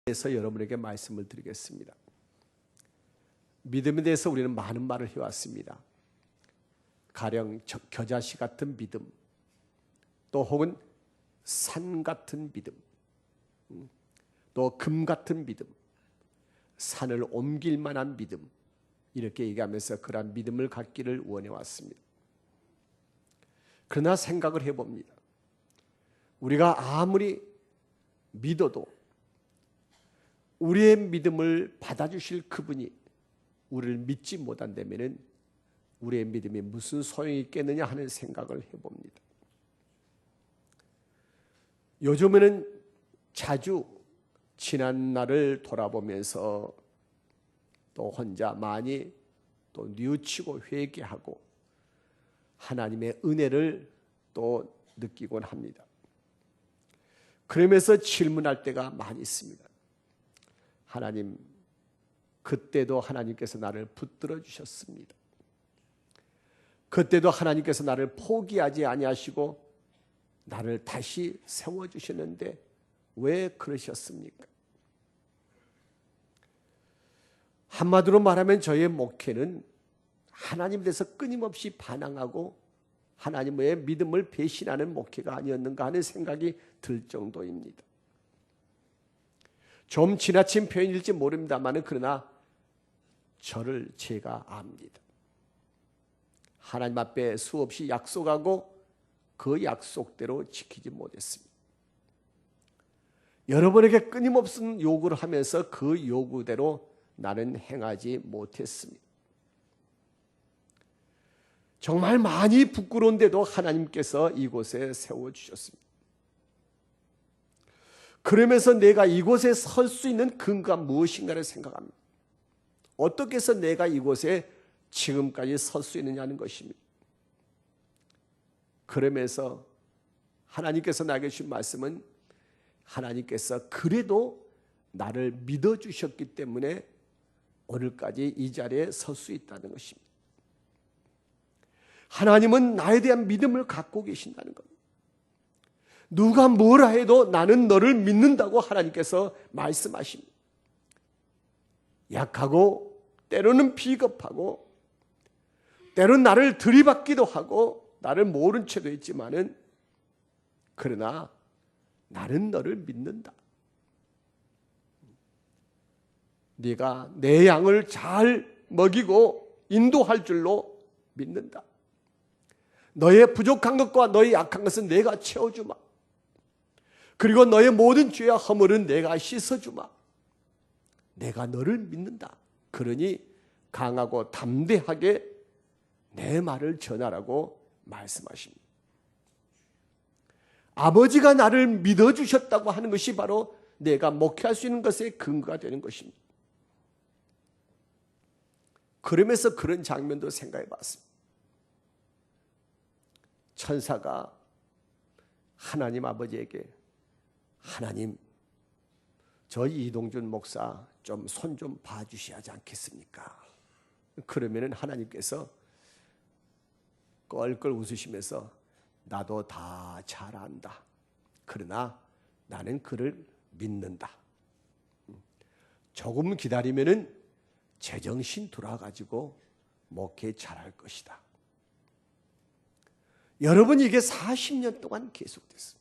그래서 여러분에게 말씀을 드리겠습니다. 믿음에 대해서 우리는 많은 말을 해왔습니다. 가령 겨자씨 같은 믿음, 또 혹은 산 같은 믿음, 또 금 같은 믿음, 산을 옮길 만한 믿음, 이렇게 얘기하면서 그러한 믿음을 갖기를 원해왔습니다. 그러나 생각을 해봅니다. 우리가 아무리 믿어도 우리의 믿음을 받아주실 그분이 우리를 믿지 못한다면 우리의 믿음이 무슨 소용이 있겠느냐 하는 생각을 해봅니다. 요즘에는 자주 지난 날을 돌아보면서 또 혼자 많이 또 뉘우치고 회개하고 하나님의 은혜를 또 느끼곤 합니다. 그러면서 질문할 때가 많이 있습니다. 하나님, 그때도 하나님께서 나를 붙들어 주셨습니다. 그때도 하나님께서 나를 포기하지 아니하시고 나를 다시 세워주시는데 왜 그러셨습니까? 한마디로 말하면 저의 목회는 하나님에 대해서 끊임없이 반항하고 하나님의 믿음을 배신하는 목회가 아니었는가 하는 생각이 들 정도입니다. 좀 지나친 표현일지 모릅니다만 그러나 저를 제가 압니다. 하나님 앞에 수없이 약속하고 그 약속대로 지키지 못했습니다. 여러분에게 끊임없는 요구를 하면서 그 요구대로 나는 행하지 못했습니다. 정말 많이 부끄러운데도 하나님께서 이곳에 세워주셨습니다. 그러면서 내가 이곳에 설 수 있는 근거가 무엇인가를 생각합니다. 어떻게 해서 내가 이곳에 지금까지 설 수 있느냐는 것입니다. 그러면서 하나님께서 나에게 주신 말씀은 하나님께서 그래도 나를 믿어주셨기 때문에 오늘까지 이 자리에 설 수 있다는 것입니다. 하나님은 나에 대한 믿음을 갖고 계신다는 겁니다. 누가 뭐라 해도 나는 너를 믿는다고 하나님께서 말씀하십니다. 약하고 때로는 비겁하고 때로는 나를 들이받기도 하고 나를 모른 채도 있지만은 그러나 나는 너를 믿는다. 네가 내 양을 잘 먹이고 인도할 줄로 믿는다. 너의 부족한 것과 너의 약한 것은 내가 채워주마. 그리고 너의 모든 죄와 허물은 내가 씻어주마. 내가 너를 믿는다. 그러니 강하고 담대하게 내 말을 전하라고 말씀하십니다. 아버지가 나를 믿어주셨다고 하는 것이 바로 내가 목회할 수 있는 것의 근거가 되는 것입니다. 그러면서 그런 장면도 생각해 봤습니다. 천사가 하나님 아버지에게 하나님, 저 이동준 목사 좀 손 좀 봐주셔야 하지 않겠습니까? 그러면은 하나님께서 껄껄 웃으시면서 나도 다 잘 안다. 그러나 나는 그를 믿는다. 조금 기다리면은 제정신 돌아가지고 목회 잘할 것이다. 여러분, 이게 40년 동안 계속됐습니다.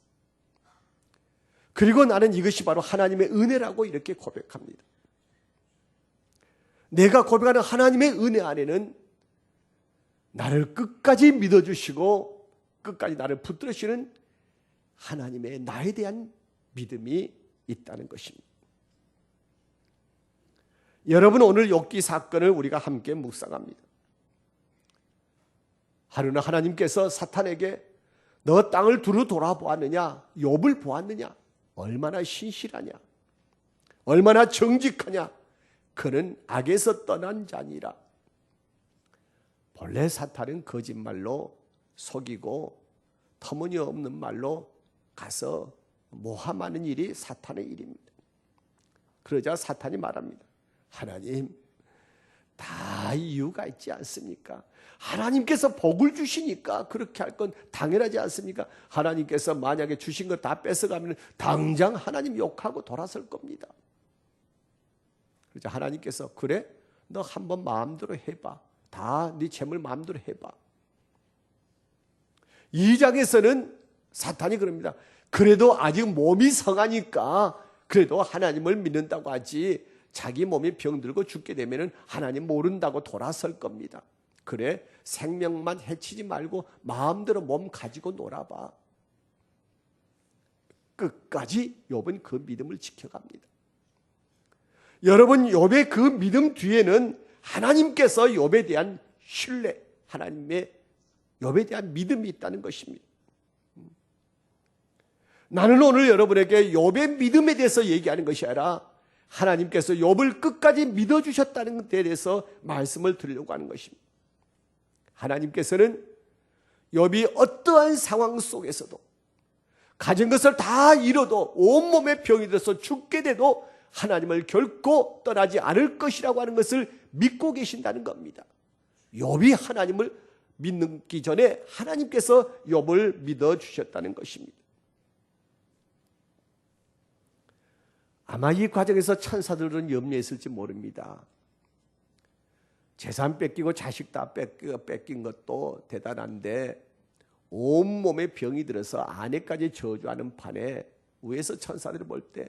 그리고 나는 이것이 바로 하나님의 은혜라고 이렇게 고백합니다. 내가 고백하는 하나님의 은혜 안에는 나를 끝까지 믿어주시고 끝까지 나를 붙들으시는 하나님의 나에 대한 믿음이 있다는 것입니다. 여러분, 오늘 욥기 사건을 우리가 함께 묵상합니다. 하루는 하나님께서 사탄에게 너 땅을 두루 돌아보았느냐? 욥을 보았느냐? 얼마나 신실하냐? 얼마나 정직하냐? 그는 악에서 떠난 자니라. 본래 사탄은 거짓말로 속이고 터무니없는 말로 가서 모함하는 일이 사탄의 일입니다. 그러자 사탄이 말합니다. 하나님, 다 이유가 있지 않습니까? 하나님께서 복을 주시니까 그렇게 할 건 당연하지 않습니까? 하나님께서 만약에 주신 거 다 뺏어가면 당장 하나님 욕하고 돌아설 겁니다. 그래서 하나님께서 그래? 너 한번 마음대로 해봐. 다 네 재물 마음대로 해봐. 2장에서는 사탄이 그럽니다. 그래도 아직 몸이 성하니까 그래도 하나님을 믿는다고 하지 자기 몸이 병들고 죽게 되면 하나님 모른다고 돌아설 겁니다. 그래 생명만 해치지 말고 마음대로 몸 가지고 놀아봐. 끝까지 욥은 그 믿음을 지켜갑니다. 여러분 욥의 그 믿음 뒤에는 하나님께서 욥에 대한 신뢰, 하나님의 욥에 대한 믿음이 있다는 것입니다. 나는 오늘 여러분에게 욥의 믿음에 대해서 얘기하는 것이 아니라 하나님께서 욥을 끝까지 믿어주셨다는 데 대해서 말씀을 드리려고 하는 것입니다. 하나님께서는 욥이 어떠한 상황 속에서도 가진 것을 다 잃어도 온몸에 병이 들어서 죽게 돼도 하나님을 결코 떠나지 않을 것이라고 하는 것을 믿고 계신다는 겁니다. 욥이 하나님을 믿기 전에 하나님께서 욥을 믿어주셨다는 것입니다. 아마 이 과정에서 천사들은 염려했을지 모릅니다. 재산 뺏기고 자식 다 뺏긴 것도 대단한데 온몸에 병이 들어서 아내까지 저주하는 판에 위에서 천사들이 볼 때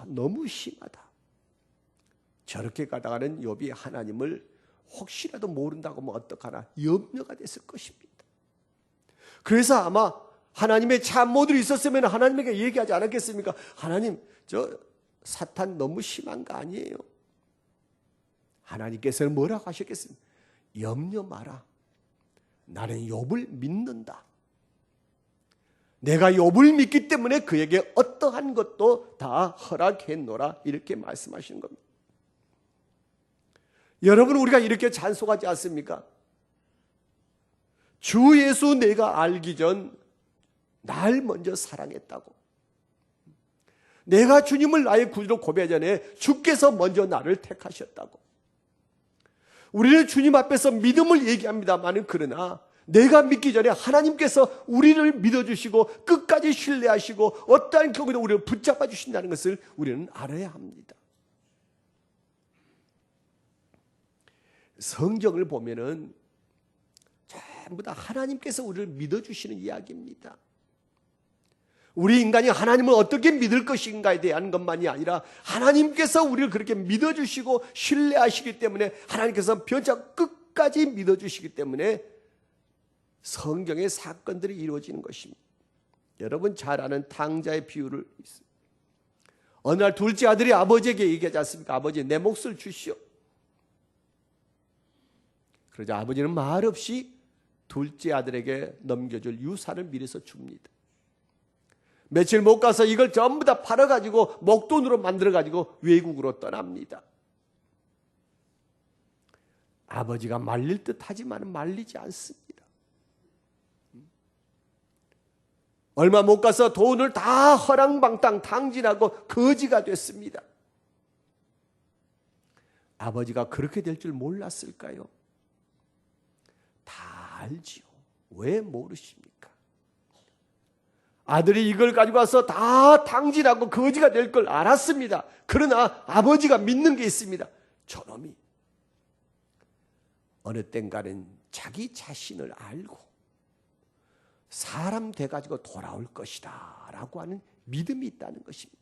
너무 심하다. 저렇게 가다가는 욥이 하나님을 혹시라도 모른다고 하면 어떡하나 염려가 됐을 것입니다. 그래서 아마 하나님의 참모들이 있었으면 하나님에게 얘기하지 않았겠습니까? 하나님, 저 사탄 너무 심한 거 아니에요? 하나님께서는 뭐라고 하셨겠습니까? 염려 마라. 나는 욥을 믿는다. 내가 욥을 믿기 때문에 그에게 어떠한 것도 다 허락했노라 이렇게 말씀하시는 겁니다. 여러분 우리가 이렇게 찬송하지 않습니까? 주 예수 내가 알기 전 날 먼저 사랑했다고. 내가 주님을 나의 구주로 고백하기 전에 주께서 먼저 나를 택하셨다고. 우리는 주님 앞에서 믿음을 얘기합니다만 그러나 내가 믿기 전에 하나님께서 우리를 믿어주시고 끝까지 신뢰하시고 어떠한 경우에도 우리를 붙잡아 주신다는 것을 우리는 알아야 합니다. 성경을 보면은 전부 다 하나님께서 우리를 믿어주시는 이야기입니다. 우리 인간이 하나님을 어떻게 믿을 것인가에 대한 것만이 아니라 하나님께서 우리를 그렇게 믿어주시고 신뢰하시기 때문에 하나님께서 변함 끝까지 믿어주시기 때문에 성경의 사건들이 이루어지는 것입니다. 여러분 잘 아는 탕자의 비유를 어느 날 둘째 아들이 아버지에게 얘기하지 않습니까? 아버지 내 몫을 주시오. 그러자 아버지는 말없이 둘째 아들에게 넘겨줄 유산을 미래서 줍니다. 며칠 못 가서 이걸 전부 다 팔아가지고 목돈으로 만들어가지고 외국으로 떠납니다. 아버지가 말릴 듯 하지만 말리지 않습니다. 얼마 못 가서 돈을 다 허랑방탕 탕진하고 거지가 됐습니다. 아버지가 그렇게 될 줄 몰랐을까요? 다 알지요. 왜 모르십니까? 아들이 이걸 가지고 와서 다 탕진하고 거지가 될 걸 알았습니다. 그러나 아버지가 믿는 게 있습니다. 저놈이 어느 땐가는 자기 자신을 알고 사람 돼가지고 돌아올 것이다 라고 하는 믿음이 있다는 것입니다.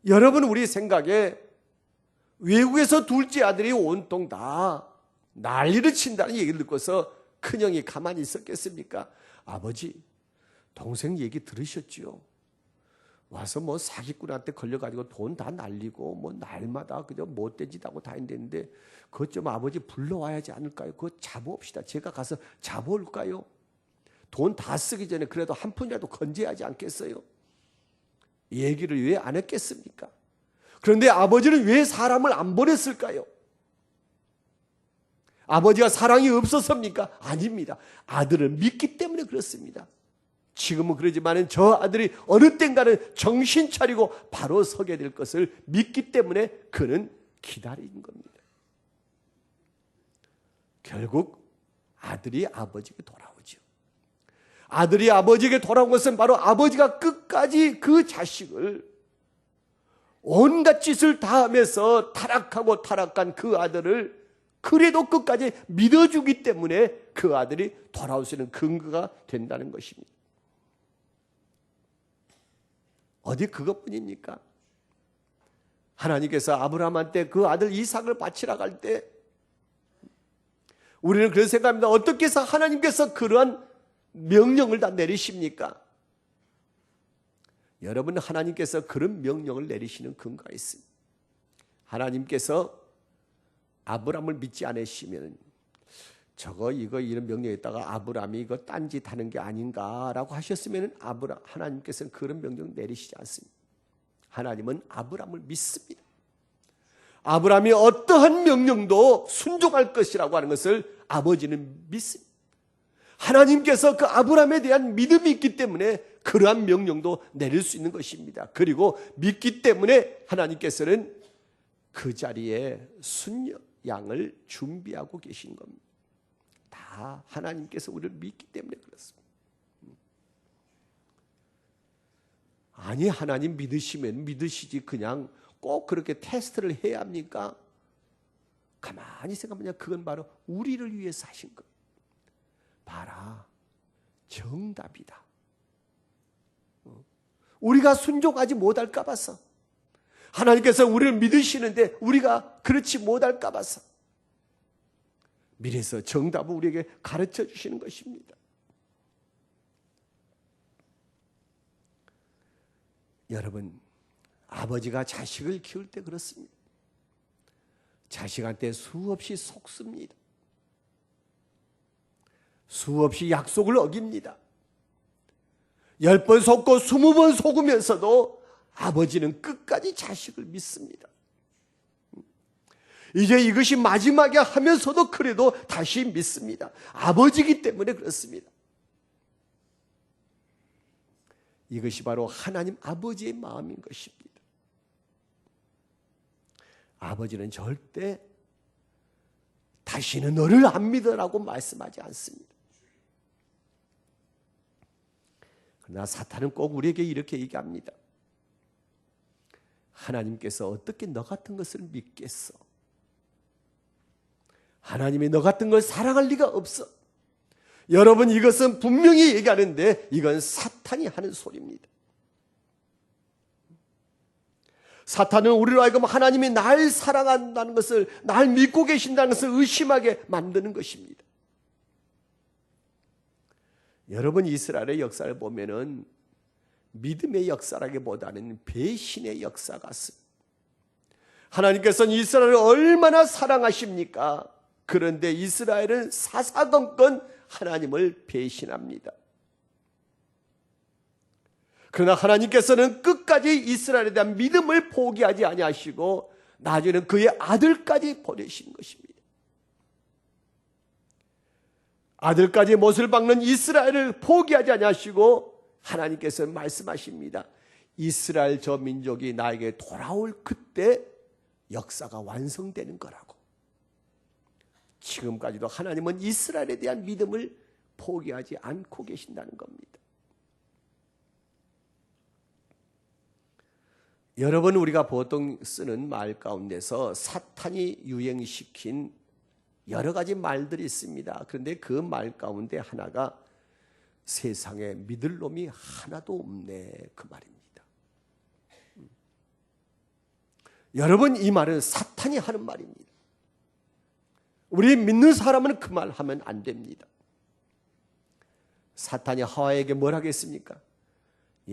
여러분 우리 생각에 외국에서 둘째 아들이 온통 다 난리를 친다는 얘기를 듣고서 큰형이 가만히 있었겠습니까? 아버지, 동생 얘기 들으셨지요? 와서 뭐 사기꾼한테 걸려가지고 돈 다 날리고 뭐 날마다 그저 못된 짓 하고 다닌다는데 그것 좀 아버지 불러와야지 않을까요? 그거 잡아옵시다. 제가 가서 잡아올까요? 돈 다 쓰기 전에 그래도 한 푼이라도 건져야지 않겠어요? 얘기를 왜 안 했겠습니까? 그런데 아버지는 왜 사람을 안 보냈을까요? 아버지가 사랑이 없어서입니까? 아닙니다. 아들을 믿기 때문에 그렇습니다. 지금은 그러지만 저 아들이 어느 땐가는 정신 차리고 바로 서게 될 것을 믿기 때문에 그는 기다린 겁니다. 결국 아들이 아버지에게 돌아오죠. 아들이 아버지에게 돌아온 것은 바로 아버지가 끝까지 그 자식을 온갖 짓을 다 하면서 타락하고 타락한 그 아들을 그래도 끝까지 믿어주기 때문에 그 아들이 돌아올 수 있는 근거가 된다는 것입니다. 어디 그것뿐입니까? 하나님께서 아브라함한테 그 아들 이삭을 바치러 갈 때 우리는 그런 생각합니다. 어떻게 해서 하나님께서 그러한 명령을 다 내리십니까? 여러분, 하나님께서 그런 명령을 내리시는 근거가 있습니다. 하나님께서 아브라함을 믿지 않으시면 이거 이런 명령에 있다가 아브라함이 이거 딴짓 하는 게 아닌가라고 하셨으면 하나님께서는 그런 명령 내리시지 않습니다. 하나님은 아브라함을 믿습니다. 아브라함이 어떠한 명령도 순종할 것이라고 하는 것을 아버지는 믿습니다. 하나님께서 그 아브라함에 대한 믿음이 있기 때문에 그러한 명령도 내릴 수 있는 것입니다. 그리고 믿기 때문에 하나님께서는 그 자리에 순 양을 준비하고 계신 겁니다. 다 하나님께서 우리를 믿기 때문에 그렇습니다. 아니, 하나님 믿으시면 믿으시지 그냥 꼭 그렇게 테스트를 해야 합니까? 가만히 생각하면 그건 바로 우리를 위해서 하신 것. 봐라, 정답이다. 우리가 순종하지 못할까 봐서, 하나님께서 우리를 믿으시는데 우리가 그렇지 못할까 봐서 미래에서 정답을 우리에게 가르쳐 주시는 것입니다. 여러분, 아버지가 자식을 키울 때 그렇습니다. 자식한테 수없이 속습니다. 수없이 약속을 어깁니다. 10번 속고 20번 속으면서도 아버지는 끝까지 자식을 믿습니다. 이제 이것이 마지막에 하면서도 그래도 다시 믿습니다. 아버지이기 때문에 그렇습니다. 이것이 바로 하나님 아버지의 마음인 것입니다. 아버지는 절대 다시는 너를 안 믿으라고 말씀하지 않습니다. 그러나 사탄은 꼭 우리에게 이렇게 얘기합니다. 하나님께서 어떻게 너 같은 것을 믿겠어? 하나님이 너 같은 걸 사랑할 리가 없어. 여러분, 이것은 분명히 얘기하는데 이건 사탄이 하는 소리입니다. 사탄은 우리로 하여금 하나님이 날 사랑한다는 것을, 날 믿고 계신다는 것을 의심하게 만드는 것입니다. 여러분, 이스라엘의 역사를 보면은 믿음의 역사라기보다는 배신의 역사 같습니다. 하나님께서는 이스라엘을 얼마나 사랑하십니까? 그런데 이스라엘은 사사건건 하나님을 배신합니다. 그러나 하나님께서는 끝까지 이스라엘에 대한 믿음을 포기하지 아니하시고 나중에는 그의 아들까지 보내신 것입니다. 아들까지 못을 박는 이스라엘을 포기하지 아니하시고 하나님께서 말씀하십니다. 이스라엘 저 민족이 나에게 돌아올 그때 역사가 완성되는 거라고. 지금까지도 하나님은 이스라엘에 대한 믿음을 포기하지 않고 계신다는 겁니다. 여러분, 우리가 보통 쓰는 말 가운데서 사탄이 유행시킨 여러 가지 말들이 있습니다. 그런데 그 말 가운데 하나가 세상에 믿을 놈이 하나도 없네, 그 말입니다. 여러분, 이 말은 사탄이 하는 말입니다. 우리 믿는 사람은 그 말 하면 안 됩니다. 사탄이 하와에게 뭘 하겠습니까?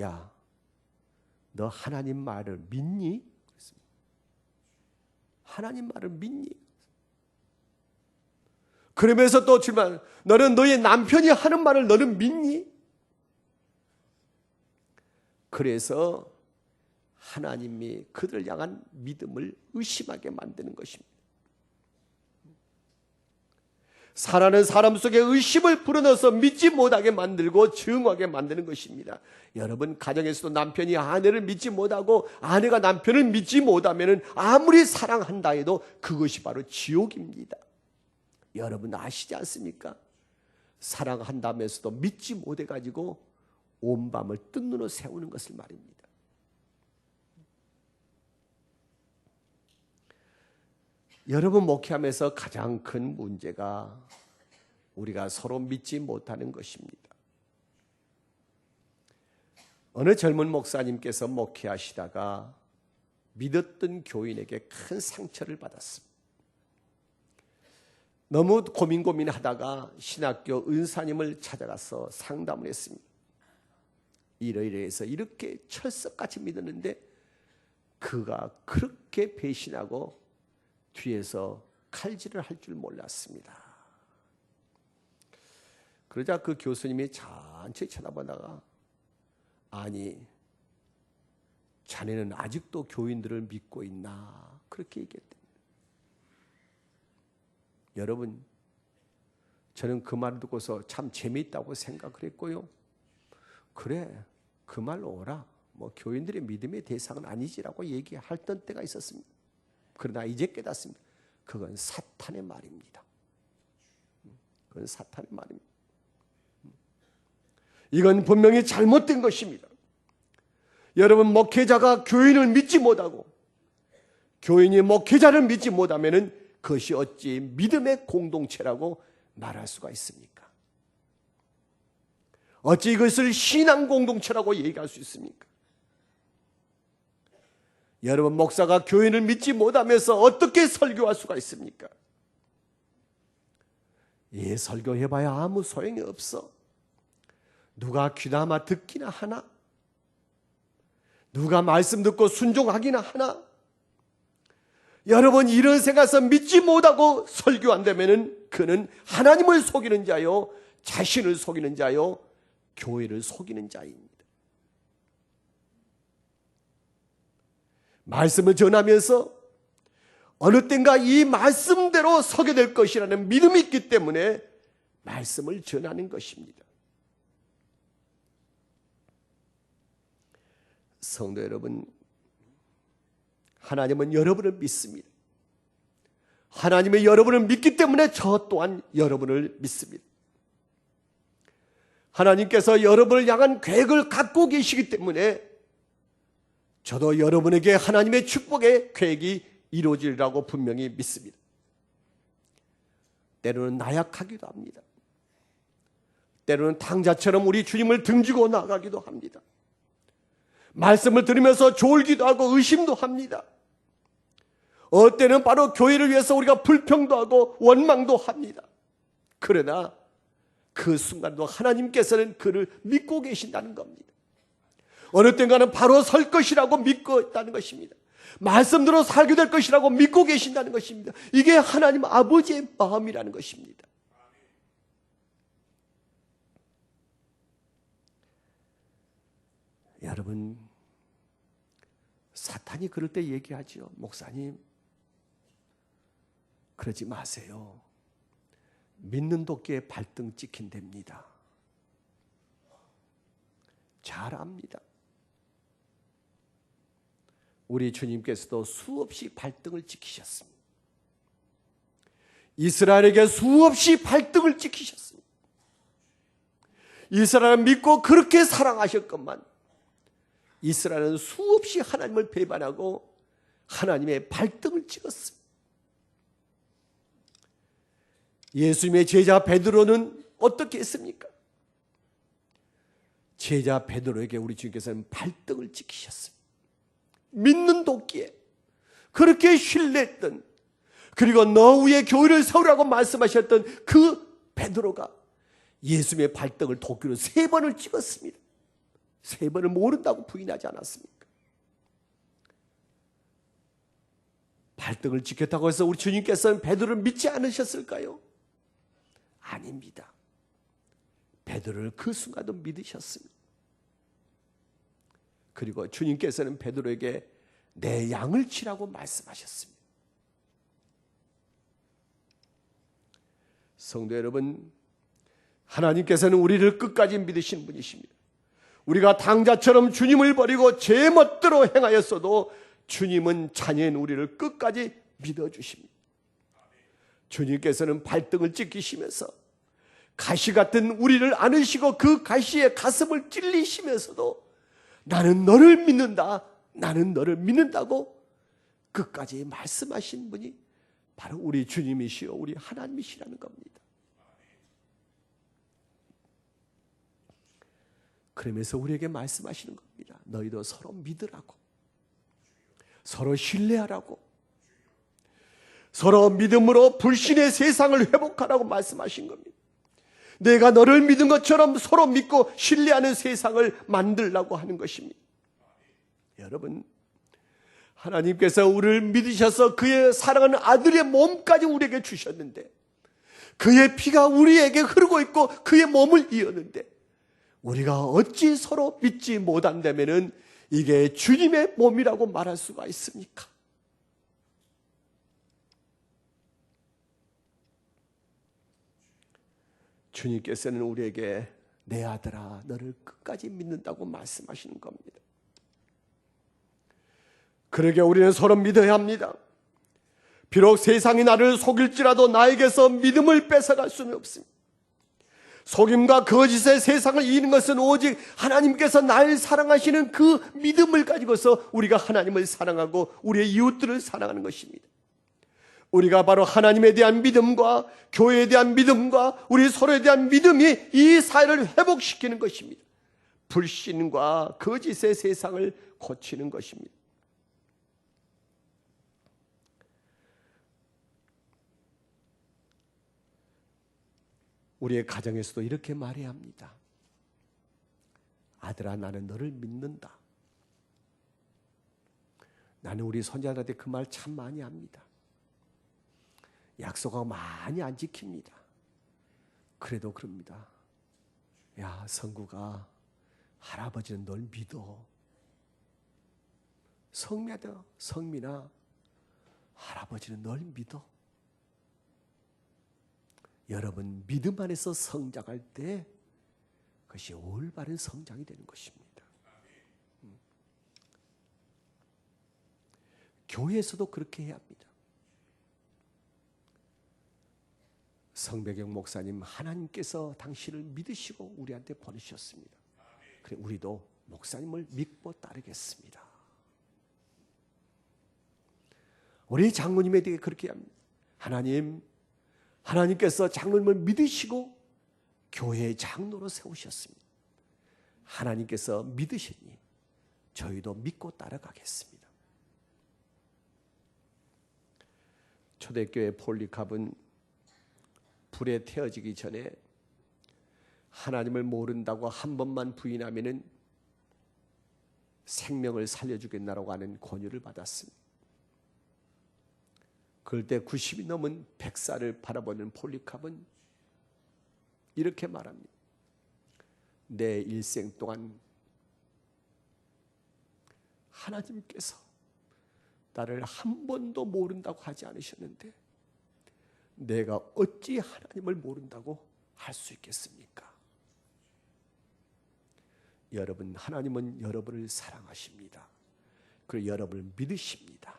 야, 너 하나님 말을 믿니? 하나님 말을 믿니? 그러면서 또 질문, 너는 너의 남편이 하는 말을 너는 믿니? 그래서 하나님이 그들을 향한 믿음을 의심하게 만드는 것입니다. 사랑하는 사람 속에 의심을 불어넣어서 믿지 못하게 만들고 증오하게 만드는 것입니다. 여러분, 가정에서도 남편이 아내를 믿지 못하고 아내가 남편을 믿지 못하면 아무리 사랑한다 해도 그것이 바로 지옥입니다. 여러분 아시지 않습니까? 사랑한다면서도 믿지 못해가지고 온 밤을 뜬 눈으로 세우는 것을 말입니다. 여러분 목회하면서 가장 큰 문제가 우리가 서로 믿지 못하는 것입니다. 어느 젊은 목사님께서 목회하시다가 믿었던 교인에게 큰 상처를 받았습니다. 너무 고민하다가 신학교 은사님을 찾아가서 상담을 했습니다. 이러이러해서 이렇게 철석같이 믿었는데 그가 그렇게 배신하고 뒤에서 칼질을 할 줄 몰랐습니다. 그러자 그 교수님이 천천히 쳐다보다가 아니 자네는 아직도 교인들을 믿고 있나 그렇게 얘기했답니다. 여러분 저는 그 말을 듣고서 참 재미있다고 생각을 했고요. 그래 그 말로 오라. 뭐 교인들의 믿음의 대상은 아니지라고 얘기했던 때가 있었습니다. 그러나 이제 깨닫습니다. 그건 사탄의 말입니다. 그건 사탄의 말입니다. 이건 분명히 잘못된 것입니다. 여러분 목회자가 교인을 믿지 못하고 교인이 목회자를 믿지 못하면 그것이 어찌 믿음의 공동체라고 말할 수가 있습니까? 어찌 이것을 신앙 공동체라고 얘기할 수 있습니까? 여러분 목사가 교인을 믿지 못하면서 어떻게 설교할 수가 있습니까? 예, 설교해봐야 아무 소용이 없어. 누가 귀담아 듣기나 하나? 누가 말씀 듣고 순종하기나 하나? 여러분 이런 생각에서 믿지 못하고 설교한다면 그는 하나님을 속이는 자요, 자신을 속이는 자요, 교회를 속이는 자입니다. 말씀을 전하면서 어느 땐가 이 말씀대로 서게 될 것이라는 믿음이 있기 때문에 말씀을 전하는 것입니다. 성도 여러분, 하나님은 여러분을 믿습니다. 하나님의 여러분을 믿기 때문에 저 또한 여러분을 믿습니다. 하나님께서 여러분을 향한 계획을 갖고 계시기 때문에 저도 여러분에게 하나님의 축복의 계획이 이루어지리라고 분명히 믿습니다. 때로는 나약하기도 합니다. 때로는 탕자처럼 우리 주님을 등지고 나가기도 합니다. 말씀을 들으면서 졸기도 하고 의심도 합니다. 어때는 바로 교회를 위해서 우리가 불평도 하고 원망도 합니다. 그러나 그 순간도 하나님께서는 그를 믿고 계신다는 겁니다. 어느 땐가는 바로 설 것이라고 믿고 있다는 것입니다. 말씀대로 살게 될 것이라고 믿고 계신다는 것입니다. 이게 하나님 아버지의 마음이라는 것입니다. 여러분, 사탄이 그럴 때 얘기하죠. 목사님, 그러지 마세요. 믿는 도끼에 발등 찍힌답니다. 잘 압니다. 우리 주님께서도 수없이 발등을 찍히셨습니다. 이스라엘에게 수없이 발등을 찍히셨습니다. 이스라엘을 믿고 그렇게 사랑하셨건만 이스라엘은 수없이 하나님을 배반하고 하나님의 발등을 찍었습니다. 예수님의 제자 베드로는 어떻게 했습니까? 제자 베드로에게 우리 주님께서는 발등을 찍히셨습니다. 믿는 도끼에 그렇게 신뢰했던, 그리고 너 위에 교회를 세우라고 말씀하셨던 그 베드로가 예수님의 발등을 도끼로 3번을 찍었습니다. 3번을 모른다고 부인하지 않았습니까? 발등을 찍혔다고 해서 우리 주님께서는 베드로를 믿지 않으셨을까요? 아닙니다. 베드로를 그 순간도 믿으셨습니다. 그리고 주님께서는 베드로에게 내 양을 치라고 말씀하셨습니다. 성도 여러분, 하나님께서는 우리를 끝까지 믿으신 분이십니다. 우리가 당자처럼 주님을 버리고 제 멋대로 행하였어도 주님은 자녀인 우리를 끝까지 믿어주십니다. 주님께서는 발등을 찍히시면서 가시 같은 우리를 안으시고 그 가시에 가슴을 찔리시면서도 나는 너를 믿는다, 나는 너를 믿는다고 끝까지 말씀하신 분이 바로 우리 주님이시요 우리 하나님이시라는 겁니다. 그러면서 우리에게 말씀하시는 겁니다. 너희도 서로 믿으라고, 서로 신뢰하라고, 서로 믿음으로 불신의 세상을 회복하라고 말씀하신 겁니다. 내가 너를 믿은 것처럼 서로 믿고 신뢰하는 세상을 만들라고 하는 것입니다. 여러분, 하나님께서 우리를 믿으셔서 그의 사랑하는 아들의 몸까지 우리에게 주셨는데, 그의 피가 우리에게 흐르고 있고 그의 몸을 이었는데, 우리가 어찌 서로 믿지 못한다면은 이게 주님의 몸이라고 말할 수가 있습니까? 주님께서는 우리에게 내 아들아 너를 끝까지 믿는다고 말씀하시는 겁니다. 그러게 우리는 서로 믿어야 합니다. 비록 세상이 나를 속일지라도 나에게서 믿음을 뺏어갈 수는 없습니다. 속임과 거짓의 세상을 이기는 것은 오직 하나님께서 나를 사랑하시는 그 믿음을 가지고서 우리가 하나님을 사랑하고 우리의 이웃들을 사랑하는 것입니다. 우리가 바로 하나님에 대한 믿음과 교회에 대한 믿음과 우리 서로에 대한 믿음이 이 사회를 회복시키는 것입니다. 불신과 거짓의 세상을 고치는 것입니다. 우리의 가정에서도 이렇게 말해야 합니다. 아들아 나는 너를 믿는다. 나는 우리 손자들한테 그 말 참 많이 합니다. 약속하고 많이 안 지킵니다. 그래도 그럽니다. 야 성구가 할아버지는 널 믿어. 성민아 할아버지는 널 믿어. 여러분 믿음 안에서 성장할 때 그것이 올바른 성장이 되는 것입니다. 교회에서도 그렇게 해야 합니다. 성배경 목사님 하나님께서 당신을 믿으시고 우리한테 보내셨습니다. 그래 우리도 목사님을 믿고 따르겠습니다. 우리 장로님에 대해 그렇게 합니다. 하나님께서 장로님을 믿으시고 교회의 장로로 세우셨습니다. 하나님께서 믿으시니 저희도 믿고 따라가겠습니다. 초대교회 폴리캅은 불에 태워지기 전에 하나님을 모른다고 한 번만 부인하면은 생명을 살려주겠나라고 하는 권유를 받았습니다. 그럴 때 90이 넘은 백사를 바라보는 폴리캅은 이렇게 말합니다. 내 일생 동안 하나님께서 나를 한 번도 모른다고 하지 않으셨는데 내가 어찌 하나님을 모른다고 할 수 있겠습니까? 여러분, 하나님은 여러분을 사랑하십니다. 그리고 여러분을 믿으십니다.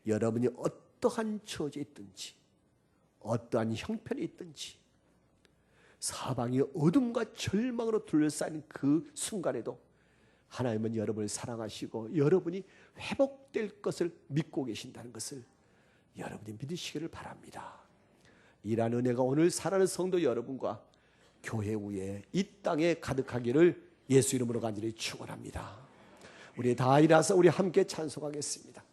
여러분이 어떠한 처지에 있든지 어떠한 형편에 있든지 사방이 어둠과 절망으로 둘러싸인 그 순간에도 하나님은 여러분을 사랑하시고 여러분이 회복될 것을 믿고 계신다는 것을 여러분이 믿으시기를 바랍니다. 이러한 은혜가 오늘 사랑하는 성도 여러분과 교회 위에 이 땅에 가득하기를 예수 이름으로 간절히 축원합니다. 우리 다 일어나서 우리 함께 찬송하겠습니다.